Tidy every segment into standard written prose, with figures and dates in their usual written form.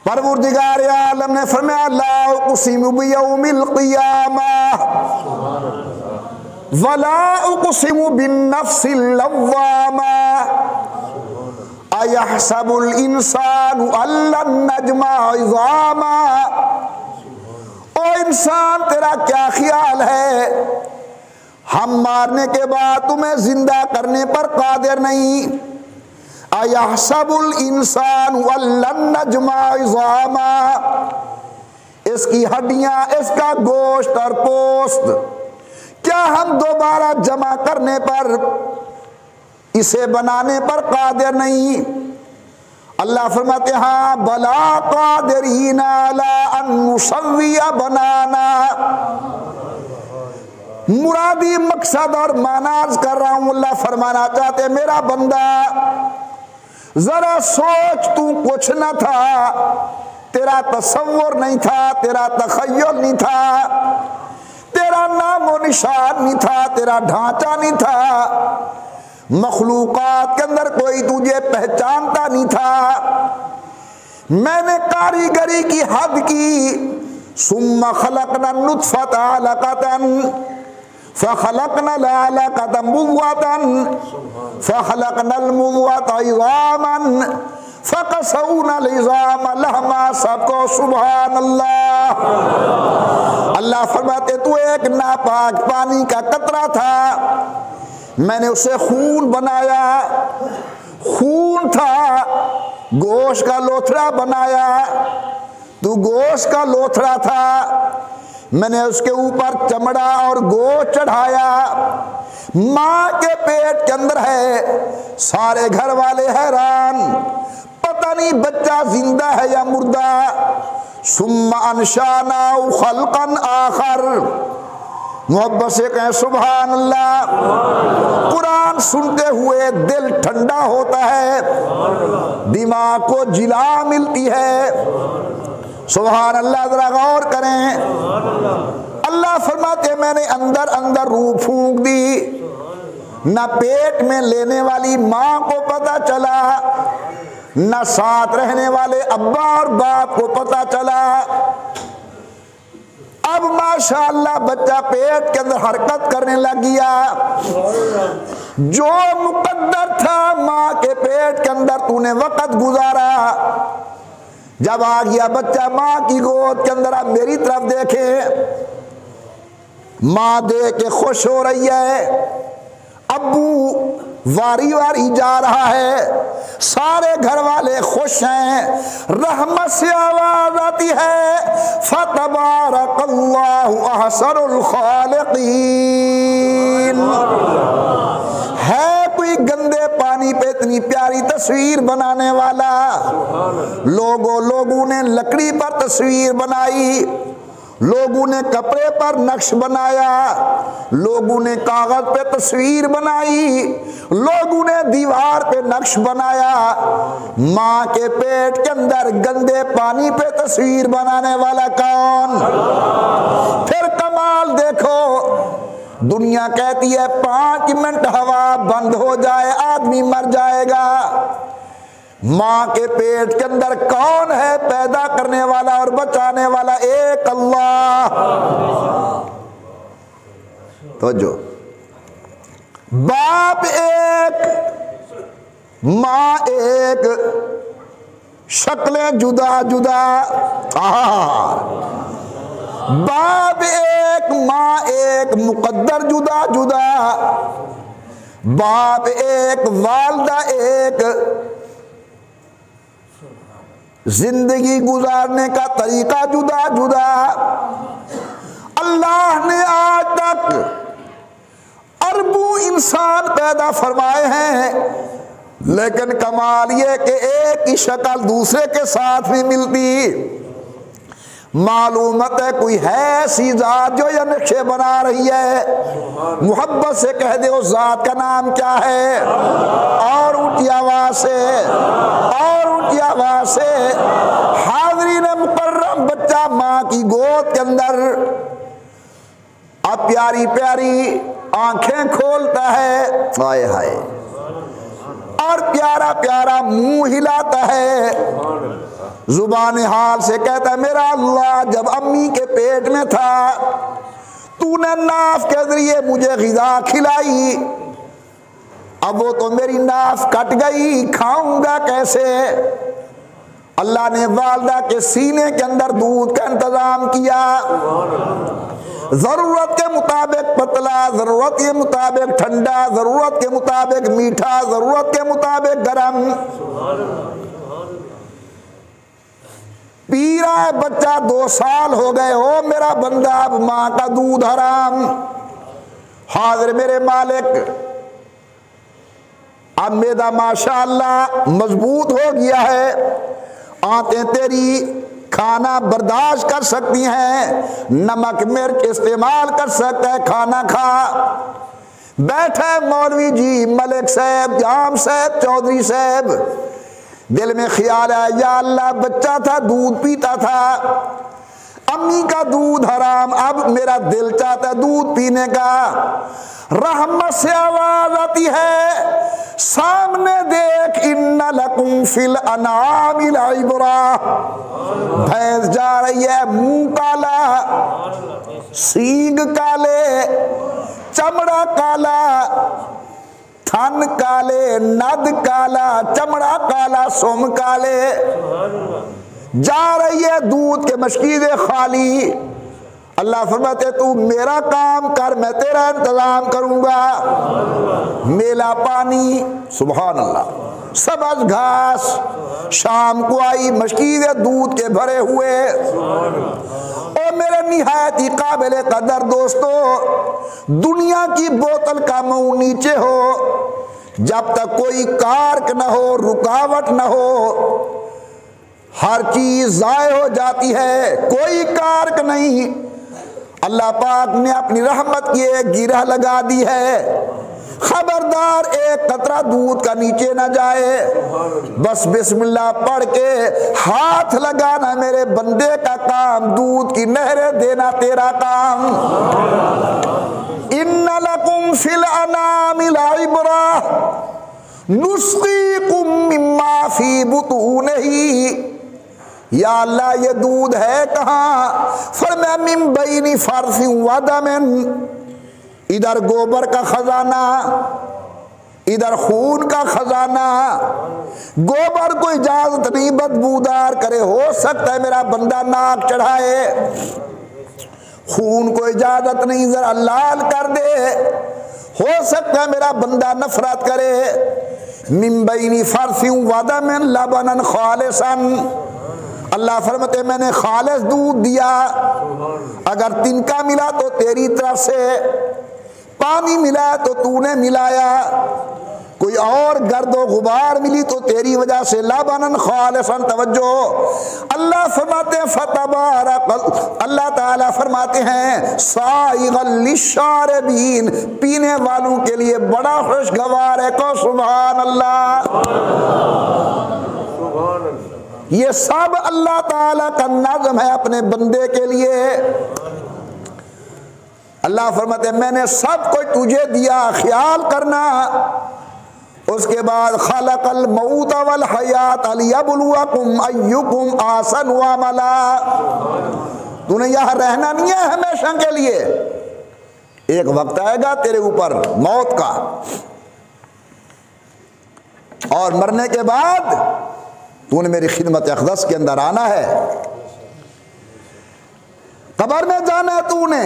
परवरदिगार आलम ने फरमाया ला उक़सिमु बियौमिल क़ियामह वला उक़सिमु बिन्नफ्सिल लव्वामा अयहसबुल इंसानु अल्लन नजमा इज़ामा। ओ इंसान, तेरा क्या ख्याल है, हम मारने के बाद तुम्हें जिंदा करने पर कादिर नहीं। अयहसबुल इंसानु अल्लन नजमा इज़ामा, इसकी हड्डियां, इसका गोश्त और पोस्त क्या हम दोबारा जमा करने पर, इसे बनाने पर कादिर नहीं। अल्लाह फरमाते हाँ बला कादिरीना अला अन नुसव्विया बनाना। मुरादी मकसद और मानाज कर रहा हूं, अल्लाह फरमाना चाहते मेरा बंदा जरा सोच, तू कुछ न था, तेरा तसव्वुर नहीं था, तेरा तखय्युल नहीं था, तेरा नामो निशान नहीं था, तेरा ढांचा नहीं था, मखलूकात के अंदर कोई तुझे पहचानता नहीं था। मैंने कारीगरी की हद की। सुम्मा खलकना नुत्फत अलकतन फखलकनल अलकत मुद्गतन फखलकनल मुद्गत इज़ामन फकसौनल इज़ाम लहमा। सबको सुभान अल्लाह। अल्लाह फरमाते तू एक नापाक पानी का कतरा था, मैंने उसे खून बनाया, खून था, गोश्त का लोथड़ा बनाया, तू गोश्त का लोथड़ा था, मैंने उसके ऊपर चमड़ा और गोश्त चढ़ाया, माँ के पेट के अंदर है, सारे घर वाले हैरान, पता नहीं बच्चा जिंदा है या मुर्दा। सुम्मा अंशाना खल्कन आखर, मोहब्बत से कहें सुभान अल्लाह। कुरान सुनते हुए दिल ठंडा होता है, दिमाग को जिला मिलती है। सुभान अल्लाह, जरा गौर करें। अल्लाह फरमाते मैंने अंदर अंदर रूह फूंक दी, ना पेट में लेने वाली माँ को पता चला, ना साथ रहने वाले अब्बा और बाप को पता चला। अब माशाअल्लाह बच्चा पेट के अंदर हरकत करने लग गया। जो मुकद्दर था माँ के पेट के अंदर तूने वक्त गुजारा, जब आ गया बच्चा माँ की गोद के अंदर, अब मेरी तरफ देखे, माँ देख के खुश हो रही है, अब्बू वारी वारी जा रहा है, सारे घर वाले खुश हैं, रहमत से आवाज आती है फतबारकल्लाहु अहसनुल खालिकीन। है कोई गंदे पानी पे इतनी प्यारी तस्वीर बनाने वाला। लोगों ने लकड़ी पर तस्वीर बनाई, लोगों ने कपड़े पर नक्श बनाया, लोगों ने कागज पे तस्वीर बनाई, लोगों ने दीवार पे नक्श बनाया। माँ के पेट के अंदर गंदे पानी पे तस्वीर बनाने वाला कौन? फिर कमाल देखो, दुनिया कहती है 5 मिनट हवा बंद हो जाए आदमी मर जाएगा। माँ के पेट के अंदर कौन है पैदा करने वाला और बचाने वाला? एक अल्लाह। तो जो बाप एक, माँ एक, शक्लें जुदा जुदा। बाप एक, माँ एक, मुकद्दर जुदा जुदा। बाप एक, वालदा एक, जिंदगी गुजारने का तरीका जुदा जुदा। अल्लाह ने आज तक अरबों इंसान पैदा फरमाए हैं, लेकिन कमाल ये कि एक ही शक्ल दूसरे के साथ नहीं मिलती। मालूमत है कोई है ऐसी जात जो ये नक्शे बना रही है। मोहब्बत से कह दे उस जात का नाम क्या है, और ऊंची आवाज से, और ऊंची आवाज से। हाज़रीन मुकर्रम, बच्चा माँ की गोद के अंदर अब प्यारी प्यारी आंखें खोलता है, हाय हाय, और प्यारा प्यारा मुंह हिलाता है, जुबान हाल से कहता है मेरा अल्लाह जब अम्मी के पेट में था तूने नाफ के जरिए मुझे ग़िज़ा खिलाई, अब वो तो मेरी नाफ कट गई, खाऊंगा कैसे। अल्लाह ने वालदा के सीने के अंदर दूध का इंतजाम किया, जरूरत के मुताबिक पतला, जरूरत के मुताबिक ठंडा, जरूरत के मुताबिक मीठा, जरूरत के मुताबिक गरम। पी रहा है बच्चा, 2 साल हो गए हो मेरा बंदा, अब मां का दूध हराम। हाजिर मेरे मालिक, अब मेदा माशाअल्लाह मजबूत हो गया है, आंतें तेरी खाना बर्दाश्त कर सकती हैं, नमक मिर्च इस्तेमाल कर सकता है, खाना खा। बैठे मौलवी जी, मलिक साहब, जाम साहब, चौधरी साहब, दिल में ख्याल है या अल्लाह बच्चा था दूध पीता था, अम्मी का दूध हराम, अब मेरा दिल चाहता दूध पीने का। रहमत से आवाज आती है सामने देख, इन्ना लकुम फिल अनामिल इबरा, भैंस जा रही है, मुंह काला, सींग काले, चमड़ा काला, थन काले, नद काला, चमड़ा काला, सोम काले, जा रही है दूध के मशकीज़े खाली। अल्लाह फरमाते तू मेरा काम कर, मैं तेरा इंतजाम करूंगा। मेला पानी, सुभान अल्लाह, सबज घास, शाम को आई मशकीज़े दूध के भरे हुए। और मेरे निहायत ही काबिल कदर दोस्तों, दुनिया की बोतल का मुंह नीचे हो, जब तक कोई कारक न हो, रुकावट न हो, हर चीज जाय हो जाती है, कोई कारक नहीं। अल्लाह पाक ने अपनी रहमत की एक गिरह लगा दी है, खबरदार एक कतरा दूध का नीचे ना जाए। बस बिस्मिल्लाह पढ़ के हाथ लगाना मेरे बंदे का काम, दूध की नहरें देना तेरा काम। इन्ना लकुम फिल अनामिल इबरा नुस्कीकुम मिम्मा फी बुतूनिही, या अल्लाह ये दूध है कहाँ? फरमाया मिन बैनी फर्सिन व दमिन, इधर गोबर का खजाना, इधर खून का खजाना। गोबर को इजाजत नहीं बदबूदार करे, हो सकता है मेरा बंदा नाक चढ़ाए, खून को इजाजत नहीं जरा लाल कर दे, हो सकता है मेरा बंदा नफरत करे। मिन बैनी फर्सिन व दमिन लबनन खालिसन, अल्लाह फरमाते मैंने खालिस दूध दिया, अगर तिनका मिला तो तेरी तरफ से, पानी मिला तो तूने मिलाया, कोई और गर्दो गुबार मिली तो तेरी वजह से, लबनन खालिसन। तवज्जो, अल्लाह फरमाते हैं फतबारक, अल्लाह ताला फरमाते हैं साइगल लिशारबीन, पीने वालों के लिए बड़ा खुशगवार है। को सुभान अल्लाह, सुभान अल्लाह। ये सब अल्लाह ताला का नाज़म है अपने बंदे के लिए। अल्लाह फरमाते मैंने सब कुछ तुझे दिया, ख्याल करना। उसके बाद खलकल मौत वल हयात लियब्लुवकुम अय्युकुम अहसनु अमला, तूने यहाँ रहना नहीं है हमेशा के लिए, एक वक्त आएगा तेरे ऊपर मौत का, और मरने के बाद तूने मेरी खिदमत अक़दस के अंदर आना है, कब्र में जाना है तूने।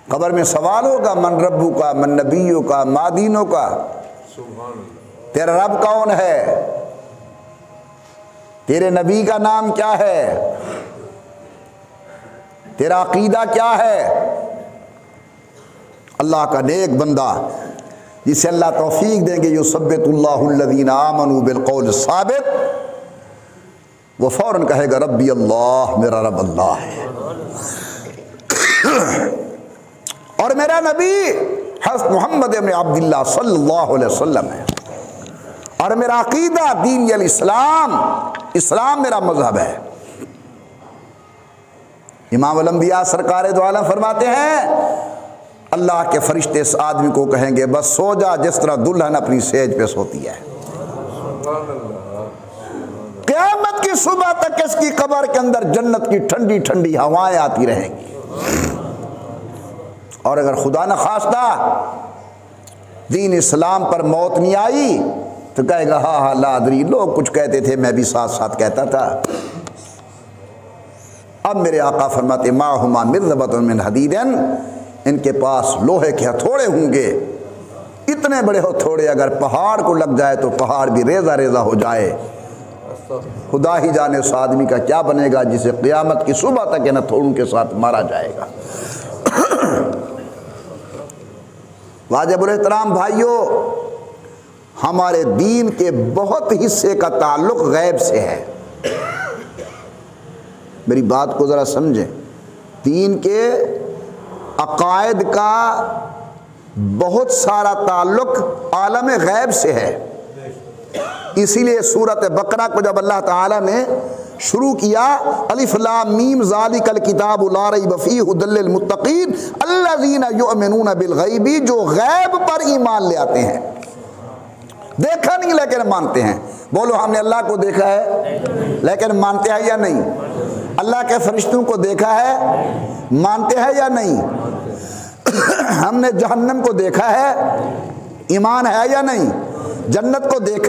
कब्र में सवाल होगा मन रब्बू का, मन नबियों का, मादीनों का, तेरा रब कौन है, तेरे नबी का नाम क्या है, तेरा अकीदा क्या है। अल्लाह का नेक बंदा जिसे अल्लाह तौफीक देंगे, युसब्बितुल्लाहुल्लज़ीना आमनू बिलक़ौल साबित, वो फौरन कहेगा रब्बी अल्लाह, मेरा रब अल्लाह है, और मेरा नबी हज़रत मोहम्मद इब्न अब्दुल्लाह सल्लल्लाहु अलैहि वसल्लम है, और मेरा अकीदा दीन अल इस्लाम, इस्लाम मेरा मजहब है। इमाम अल अंबिया सरकार दो आलम फरमाते हैं अल्लाह के फरिश्ते इस आदमी को कहेंगे बस सो जा जिस तरह दुल्हन अपनी सेज पे सोती है। क़यामत की सुबह तक इसकी कब्र के अंदर जन्नत की ठंडी ठंडी हवाएं आती रहेंगी। और अगर खुदा न खास्ता दीन इस्लाम पर मौत नहीं आई तो कहेगा हाँ हाँ लादरी, लोग कुछ कहते थे मैं भी साथ साथ कहता था। अब मेरे आका फरमाते माहुमा मिर्ज़बतुन मिन हदीदिन, इनके पास लोहे के हथौड़े होंगे, इतने बड़े हथौड़े अगर पहाड़ को लग जाए तो पहाड़ भी रेजा रेजा हो जाए। खुदा ही जाने उस आदमी का क्या बनेगा जिसे क़यामत की सुबह तक इन हथौड़ों के साथ मारा जाएगा। वाजिबुल एहतराम भाइयों, हमारे दीन के बहुत हिस्से का ताल्लुक गैब से है। मेरी बात को ज़रा समझें, दीन के अकायद का बहुत सारा ताल्लुक आलम गैब से है। इसीलिए सूरत बकरा को जब अल्लाह ताला ने शुरू किया, अलिफ लाम मीम ज़ालिकल किताबु ला रैब फ़ीहि हुदल लिल मुत्तक़ीन अल्लज़ीना युमिनूना बिल गैबी, जो गैब पर ईमान ले आते हैं, देखा नहीं लेकिन मानते हैं। बोलो हमने अल्लाह को देखा है लेकिन मानते हैं या नहीं? अल्लाह के फरिश्तों को देखा है, मानते हैं या नहीं? हमने जहन्नम को देखा है, ईमान है या नहीं? जन्नत को देखा